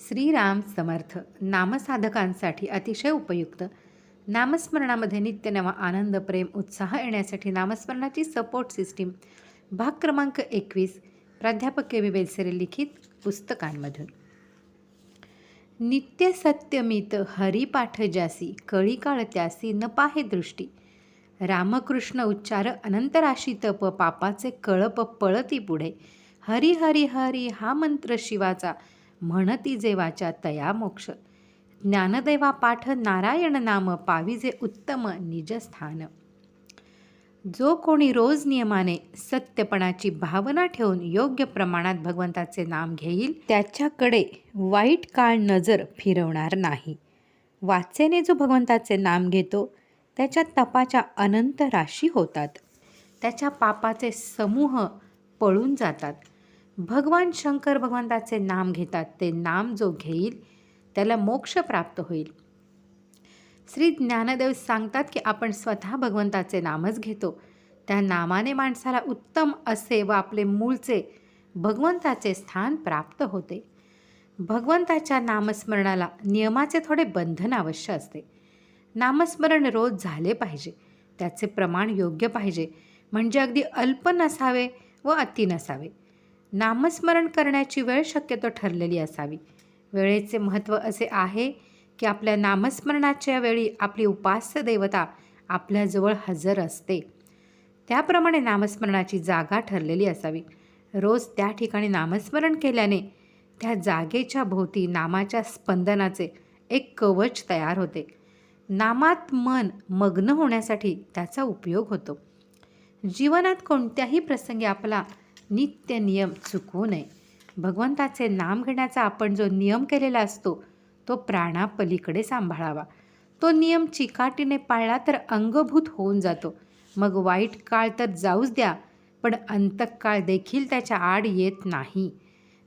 श्रीराम समर्थ. नामसाधकांसाठी अतिशय उपयुक्त. नामस्मरणामध्ये नित्य नवा आनंद, प्रेम, उत्साह येण्यासाठी नामस्मरणाची सपोर्ट सिस्टीम. भाग क्रमांक 21. प्राध्यापक के. व्ही. बेलसरे लिखित पुस्तकांमधून. नित्य सत्यमित हरिपाठ ज्यासी, कळी काळ त्यासी न पाहे दृष्टी. रामकृष्ण उच्चार अनंतराशी तप, पापाचे कळप पळती पुढे. हरी हरी हरी हा मंत्र शिवाचा, म्हणती जेवाच्या तया मोक्ष. ज्ञानदेवा पाठ नारायण नाम, पाविजे उत्तम निजस्थान. जो कोणी रोज नियमाने सत्यपणाची भावना ठेवून योग्य प्रमाणात भगवंताचे नाम घेईल, त्याच्याकडे वाईट काळ नजर फिरवणार नाही. वाचेने जो भगवंताचे नाम घेतो त्याच्या तपाच्या अनंत राशी होतात, त्याच्या पापाचे समूह पळून जातात. भगवान शंकर भगवंताचे नाम घेतात. ते नाम जो घेईल त्याला मोक्ष प्राप्त होईल. श्री ज्ञानदेव सांगतात की आपण स्वतः भगवंताचे नामच घेतो. त्या नामाने माणसाला उत्तम असे व आपले मूळचे भगवंताचे स्थान प्राप्त होते. भगवंताच्या नामस्मरणाला नियमाचे थोडे बंधन अवश्य असते. नामस्मरण रोज झाले पाहिजे. त्याचे प्रमाण योग्य पाहिजे, म्हणजे अगदी अल्प नसावे व अति नसावे. नामस्मरण करण्याची वेळ शक्यतो ठरलेली असावी. वेळेचे महत्त्व असे आहे की आपल्या नामस्मरणाच्या वेळी आपली उपास्य देवता आपल्याजवळ हजर असते. त्याप्रमाणे नामस्मरणाची जागा ठरलेली असावी. रोज त्या ठिकाणी नामस्मरण केल्याने त्या जागेच्या भोवती नामाच्या स्पंदनाचे एक कवच तयार होते. नामात मन मग्न होण्यासाठी त्याचा उपयोग होतो. जीवनात कोणत्याही प्रसंगी आपला नित्य नियम चुकवू नये. भगवंताचे नाम घेण्याचा आपण जो नियम केलेला असतो तो प्राणापलीकडे सांभाळावा. तो नियम चिकाटीने पाळला तर अंगभूत होऊन जातो. मग वाईट काळ तर जाऊच द्या, पण अंतकाळ देखील त्याच्या आड येत नाही.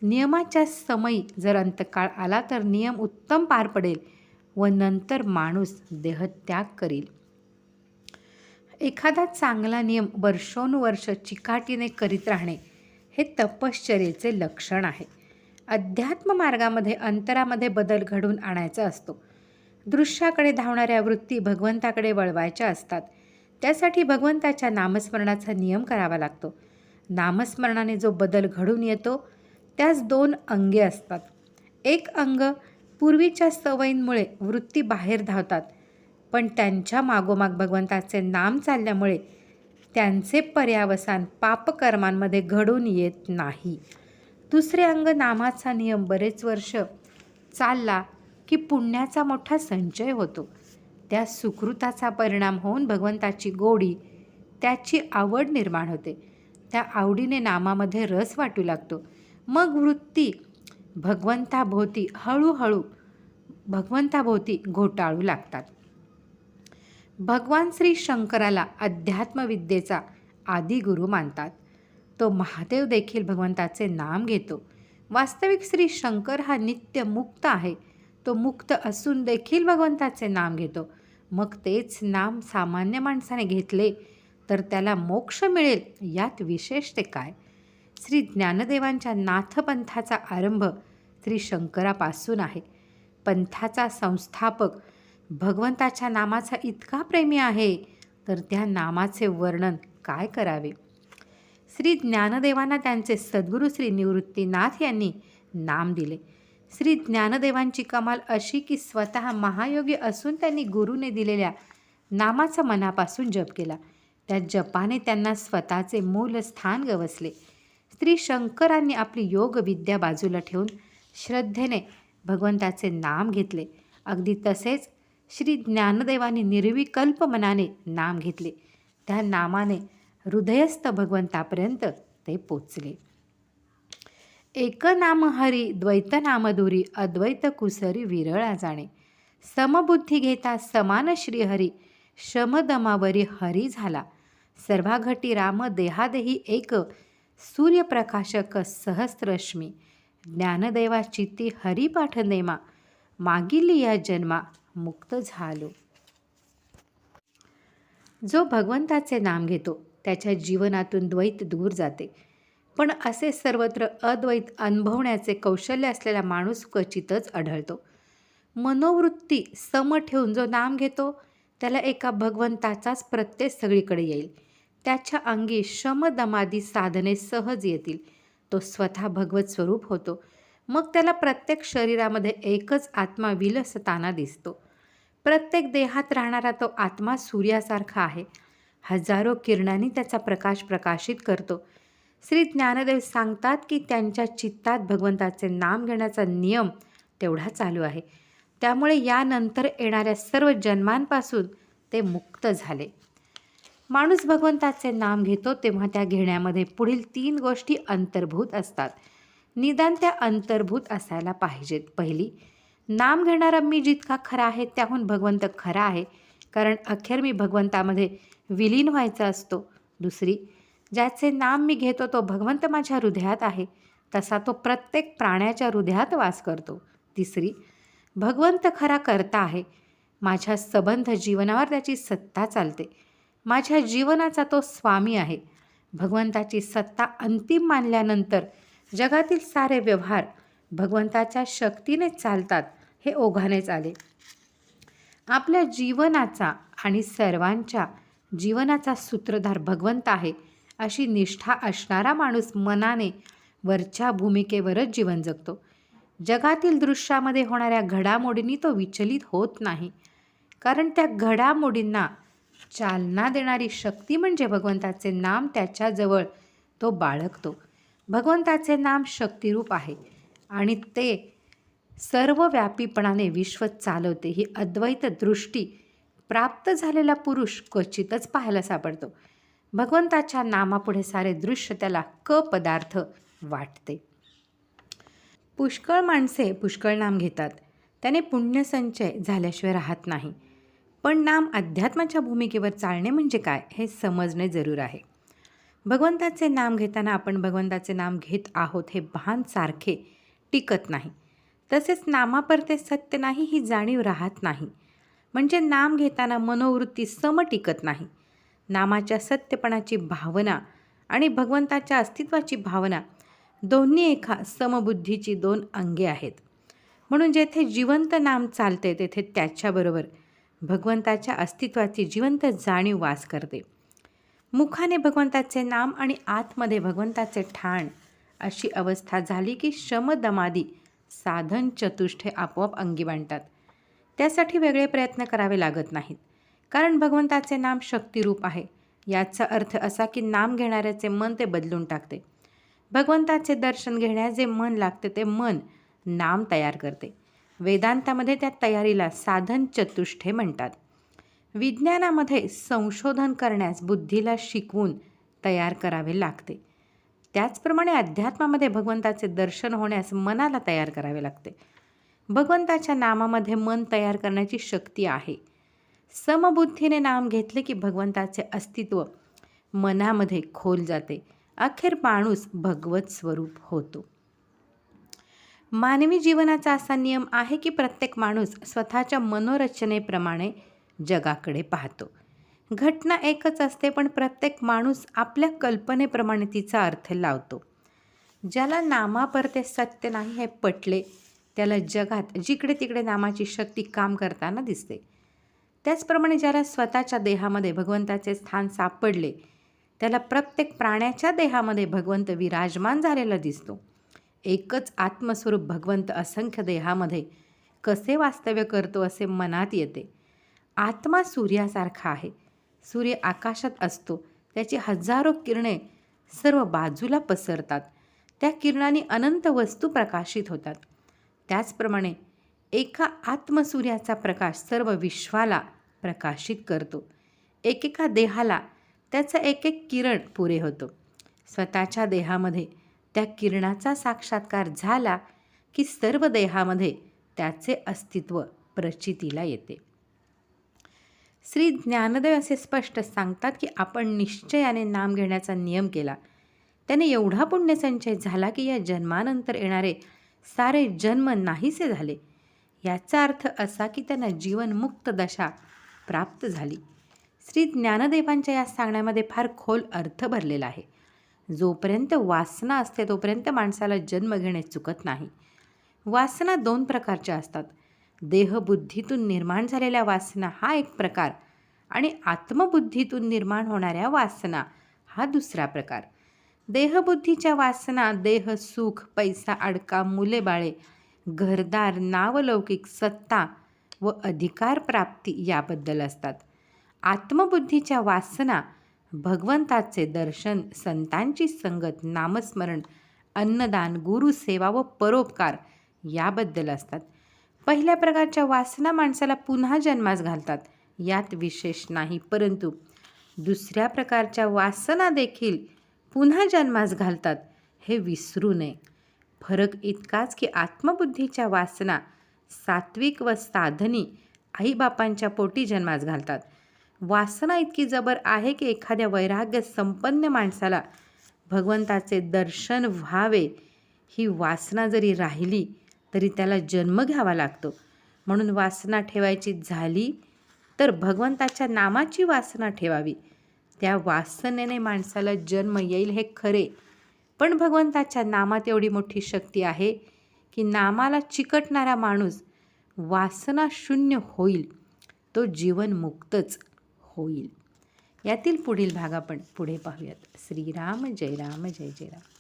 नियमाच्या समयी जर अंतकाळ आला तर नियम उत्तम पार पडेल व नंतर माणूस देहत्याग करील. एखादा चांगला नियम वर्षोनुवर्ष चिकाटीने करीत राहणे हे तपश्चर्येचे लक्षण आहे. अध्यात्म मार्गामध्ये अंतरामध्ये बदल घडवून आणायचा असतो. दृश्याकडे धावणाऱ्या वृत्ती भगवंताकडे वळवायच्या असतात. त्यासाठी भगवंताच्या नामस्मरणाचा नियम करावा लागतो. नामस्मरणाने जो बदल घडून येतो त्यास 2 अंगे असतात. एक अंग पूर्वीच्या सवयींमुळे वृत्ती बाहेर धावतात, पण त्यांच्या मागोमाग भगवंताचे नाम चालल्यामुळे त्यांचे पर्यावसान पापकर्मांमध्ये घडून येत नाही. दुसरे अंग नामाचा नियम बरेच वर्ष चालला की पुण्याचा मोठा संचय होतो. त्या सुकृताचा परिणाम होऊन भगवंताची गोडी, त्याची आवड निर्माण होते. त्या आवडीने नामामध्ये रस वाटू लागतो. मग वृत्ती भगवंताभोवती हळूहळू भगवंताभोवती घोटाळू लागतात. भगवान श्री शंकराला अध्यात्मविद्येचा आदिगुरू मानतात. तो महादेव देखील भगवंताचे नाम घेतो. वास्तविक श्री शंकर हा नित्य मुक्त आहे. तो मुक्त असून देखील भगवंताचे नाम घेतो. मग तेच नाम सामान्य माणसाने घेतले तर त्याला मोक्ष मिळेल, यात विशेष ते काय? श्री ज्ञानदेवांच्या नाथपंथाचा आरंभ श्री शंकरापासून आहे. पंथाचा संस्थापक भगवंताच्या नामाचा इतका प्रेमी आहे तर त्या नामाचे वर्णन काय करावे? श्री ज्ञानदेवांना त्यांचे सद्गुरू श्री निवृत्तीनाथ यांनी नाम दिले. श्री ज्ञानदेवांची कमाल अशी की स्वतः महायोगी असून त्यांनी गुरुने दिलेल्या नामाचा मनापासून जप केला. त्या जपाने त्यांना स्वतःचे मूल स्थान गवसले. श्री शंकरांनी आपली योग विद्या बाजूला ठेवून श्रद्धेने भगवंताचे नाम घेतले. अगदी तसेच श्री ज्ञानदेवांनी निर्विकल्प मनाने नाम घेतले. त्या नामाने हृदयस्थ भगवंतापर्यंत ते पोचले. एक नाम हरी द्वैत नाम दुरी, अद्वैत कुसरी विरळा जाणे. समबुद्धी घेता समान श्रीहरी, शमदमावरी हरी झाला. सर्वाघटी राम देहादेही एक, सूर्यप्रकाशक सहस्रश्मी. ज्ञानदेवा चित्ती हरिपाठ नेमा, मागिली या जन्मा मुक्त झालो. जो भगवंताचे नाम घेतो त्याच्या जीवनातून द्वैत दूर जाते. पण असे सर्वत्र अद्वैत अनुभवण्याचे कौशल्य असलेला माणूस क्वचितच आढळतो. मनोवृत्ती सम ठेवून जो नाम घेतो त्याला एका भगवंताचाच प्रत्यय सगळीकडे येईल. त्याच्या अंगी शमदमादी साधने सहज येतील. तो स्वतः भगवत स्वरूप होतो. मग त्याला प्रत्येक शरीरामध्ये एकच आत्मा विलसताना दिसतो. प्रत्येक देहात राहणारा तो आत्मा सूर्यासारखा आहे. हजारो किरणांनी त्याचा प्रकाश प्रकाशित करतो. श्री ज्ञानदेव सांगतात की त्यांच्या चित्तात भगवंताचे नाम घेण्याचा नियम तेवढा चालू आहे. त्यामुळे यानंतर येणाऱ्या सर्व जन्मांपासून ते मुक्त झाले. माणूस भगवंताचे नाम घेतो तेव्हा त्या घेण्यामध्ये पुढील 3 गोष्टी अंतर्भूत असतात. निदान त्या अंतर्भूत असायला पाहिजेत. पहिली, नाम घेणारा मी जितका खरा आहे त्याहून भगवंत खरा आहे, कारण अखेर मी भगवंतामध्ये विलीन व्हायचा असतो. दुसरी, ज्याचे नाम मी घेतो तो भगवंत माझ्या हृदयात आहे, तसा तो प्रत्येक प्राण्याच्या हृदयात वास करतो. तिसरी, भगवंत खरा करता आहे. माझ्या सबंध जीवनावर त्याची सत्ता चालते. माझ्या जीवनाचा तो स्वामी आहे. भगवंताची सत्ता अंतिम मानल्यानंतर जगातील सारे व्यवहार भगवंताच्या शक्तीने चालतात हे ओघानेच आले. आपल्या जीवनाचा आणि सर्वांच्या जीवनाचा सूत्रधार भगवंत आहे अशी निष्ठा असणारा माणूस मनाने वरच्या भूमिकेवरच जीवन जगतो. जगातील दृश्यामध्ये होणाऱ्या घडामोडींनी तो विचलित होत नाही, कारण त्या घडामोडींना चालना देणारी शक्ती म्हणजे भगवंताचे नाम त्याच्याजवळ तो बाळगतो. भगवंताचे नाम शक्तिरूप आहे आणि ते सर्वव्यापीपणाने विश्व चालवते. ही अद्वैत दृष्टी प्राप्त झालेला पुरुष क्वचितच पाहायला सापडतो. भगवंताच्या नामापुढे सारे दृश्य त्याला पदार्थ वाटते. पुष्कळ माणसे पुष्कळ नाम घेतात. त्याने पुण्यसंचय झाल्याशिवाय राहत नाही. पण नाम अध्यात्माच्या भूमिकेवर चालणे म्हणजे काय हे समजणे जरूर आहे. भगवंताचे नाम घेताना आपण भगवंताचे नाम घेत आहोत हे भान सारखे टिकत नाही. तसेच नामापरते सत्य नाही ही जाणीव राहत नाही. म्हणजे नाम घेताना मनोवृत्ती सम टिकत नाही. नामाच्या सत्यपणाची भावना आणि भगवंताच्या अस्तित्वाची भावना दोन्ही एका समबुद्धीची 2 अंगे आहेत. म्हणून जेथे जिवंत नाम चालते तेथे त्याच्याबरोबर भगवंताच्या अस्तित्वाची जिवंत जाणीव वास करते. मुखाने भगवंताचे नाम आणि आतमध्ये भगवंताचे ठाण अशी अवस्था झाली की शमदमादी साधन चतुष्टे आपोआप अंगी बांधतात. त्यासाठी वेगळे प्रयत्न करावे लागत नाहीत, कारण भगवंताचे नाम शक्तिरूप आहे. याचा अर्थ असा की नाम घेणाऱ्याचे मन ते बदलून टाकते. भगवंताचे दर्शन घेण्यास जे मन लागते ते मन नाम तयार करते. वेदांतामध्ये त्या तयारीला साधन चतुष्टे म्हणतात. विज्ञानामध्ये संशोधन करण्यास बुद्धीला शिकवून तयार करावे लागते. त्याचप्रमाणे अध्यात्मामध्ये भगवंताचे दर्शन होण्यास मनाला तयार करावे लागते. भगवंताच्या नामामध्ये मन तयार करण्याची शक्ती आहे. समबुद्धीने नाम घेतले की भगवंताचे अस्तित्व मनामध्ये खोल जाते. अखेर माणूस भगवत स्वरूप होतो. मानवी जीवनाचा असा नियम आहे की प्रत्येक माणूस स्वतःच्या मनोरचनेप्रमाणे जगाकडे पाहतो. घटना एकच असते, पण प्रत्येक माणूस आपल्या कल्पनेप्रमाणे तिचा अर्थ लावतो. ज्याला नामापरते सत्य नाही हे पटले त्याला जगात जिकडे तिकडे नामाची शक्ती काम करताना दिसते. त्याचप्रमाणे ज्याला स्वतःच्या देहामध्ये भगवंताचे स्थान सापडले त्याला प्रत्येक प्राण्याच्या देहामध्ये भगवंत विराजमान झालेला दिसतो. एकच आत्मस्वरूप भगवंत असंख्य देहामध्ये कसे वास्तव्य करतो असे मनात येते. आत्मा सूर्यासारखा आहे. सूर्य आकाशात असतो. त्याची हजारो किरणे सर्व बाजूला पसरतात. त्या किरणांनी अनंत वस्तू प्रकाशित होतात. त्याचप्रमाणे एका आत्मसूर्याचा प्रकाश सर्व विश्वाला प्रकाशित करतो. एकेका देहाला त्याचा एक एक किरण पुरे होतो. स्वतःच्या देहामध्ये त्या किरणाचा साक्षात्कार झाला की सर्व देहामध्ये त्याचे अस्तित्व प्रचितीला येते. श्री ज्ञानदेव असे स्पष्ट सांगतात की आपण निश्चयाने नाम घेण्याचा नियम केला त्याने एवढा पुण्यसंचय झाला की या जन्मानंतर येणारे सारे जन्म नाहीसे झाले. याचा अर्थ असा की त्यांना जीवनमुक्त दशा प्राप्त झाली. श्री ज्ञानदेवांच्या या सांगण्यामध्ये फार खोल अर्थ भरलेला आहे. जोपर्यंत वासना असते तोपर्यंत माणसाला जन्म घेणे चुकत नाही. वासना 2 प्रकारच्या असतात. देहबुद्धीतून निर्माण झालेल्या वासना हा एक प्रकार आणि आत्मबुद्धीतून निर्माण होणाऱ्या वासना हा दुसरा प्रकार. देहबुद्धीच्या वासना देह, सुख, पैसा, अडका, मुले-बाळे, घरदार, नावलौकिक, सत्ता व अधिकार प्राप्ती याबद्दल असतात. आत्मबुद्धीच्या वासना भगवंताचे दर्शन, संतांची संगत, नामस्मरण, अन्नदान, गुरुसेवा व परोपकार याबद्दल असतात. पहिल्या प्रकारच्या वासना माणसाला पुन्हा जन्मास घालतात, यात विशेष नाही. परंतु दुसऱ्या प्रकारच्या वासना देखील पुन्हा जन्मास घालतात, हे विसरू नये. फरक इतकाच की आत्मबुद्धीच्या वासना सात्विक व साधनी आईबापांच्या पोटी जन्मास घालतात. वासना इतकी जबर आहे की एखाद्या वैराग्य संपन्न माणसाला भगवंताचे दर्शन व्हावे ही वासना जरी राहिली तरी त्याला जन्म घ्यावा लागतो. म्हणून वासना ठेवायची झाली तर भगवंताच्या नामाची वासना ठेवावी. त्या वासनेने माणसाला जन्म येईल हे खरे, पण भगवंताच्या नामात एवढी मोठी शक्ती आहे की नामाला चिकटणारा माणूस वासना शून्य होईल, तो जीवनमुक्तच होईल. यातील पुढील भाग आपण पुढे पाहूयात. श्रीराम जय राम जय जय राम.